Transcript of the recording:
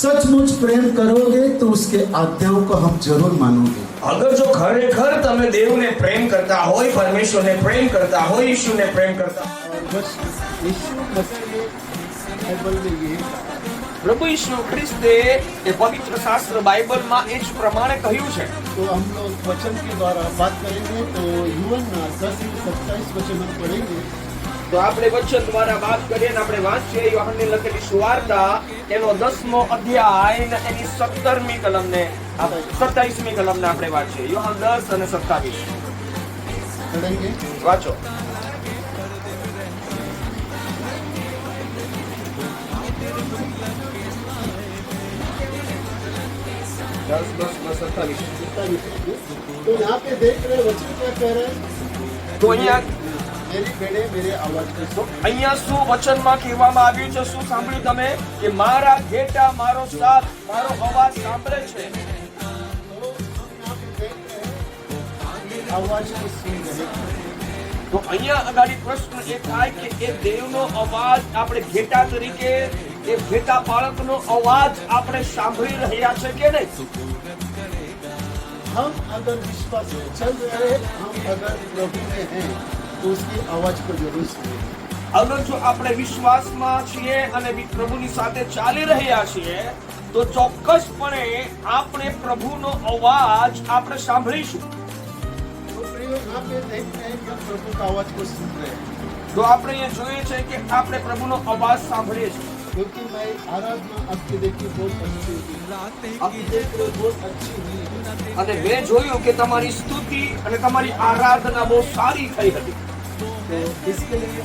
सचमुच प्रेम करोगे तो उसके आज्ञाओं को हम जरूर मानोगे। अगर जो खरेखर તમે દેવને પ્રેમ કરતા હોય, પરમેશ્વરને પ્રેમ કરતા હોય, ઈશુને પ્રેમ કરતા और बस यीशु मसीह बाइबल में ये પ્રભુ ઈસુ ખ્રિસ્તે એ પવિત્ર શાસ્ત્ર બાઇબલમાં એ જ પ્રમાણે કહ્યું છે। तो हम लोग वचन के द्वारा बात करेंगे। तो यूहन्ना 10:27 वचन हम पढ़ेंगे। તો આપણે વચન દ્વારા વાત કરીએ ને આપણે વાંચીએ યોહાનની લખેલી સુવાર્તા એનો 10મો અધ્યાય ને એની 17મી કલમને 27મી કલમને આપણે વાંચીએ। યોહાન 10 અને 27 पढ़ेंगे। વાંચો। तो यहाँ पे देख रहे हैं वचन क्या कह रहे हैं। તો અહીંયા मेरी भेड़ें मेरे आवाज को सुन। અહીંયા શું વચનમાં કહેવામાં આવ્યું છે? શું સાંભળ્યું તમે? કે મારા ઘેટા મારો સાથ મારો અવાજ સાંભળે છે। तो हम यहाँ पे देख रहे हैं ये आवाज को सुन रहे हैं। તો અહીંયા અગાડી પ્રશ્ન એ થાય કે એ દેવનો અવાજ આપણે ઘેટા તરીકે એ ઘેટા પાળકનો અવાજ આપણે સાંભળી રહ્યા છે કે નહીં? हम अगर विश्वास में चल रहे हैं, हम अगर प्रभु में हैं, तो उसकी आवाज को जरूर सुने। અગર જો આપણે વિશ્વાસમાં છીએ અને પ્રભુની સાથે ચાલી રહ્યા છીએ તો ચોક્કસપણે આપણે પ્રભુનો અવાજ આપણે સાંભળીશું। तो प्रियो यहाँ पे देख रहे हैं कि हम प्रभु का आवाज को सुन रहे हैं। તો આપણે એ જોઈએ છે કે આપણે પ્રભુનો અવાજ સાંભળીએ છીએ। क्योंकि मैं आराधना आपकी देखी बहुत अच्छी हुई, आपकी देख रहे हो बहुत अच्छी हुई। અને મેં જોયું કે તમારી સ્તુતિ અને તમારી આરાધના બહુ સારી થઈ હતી। तो इसके लिए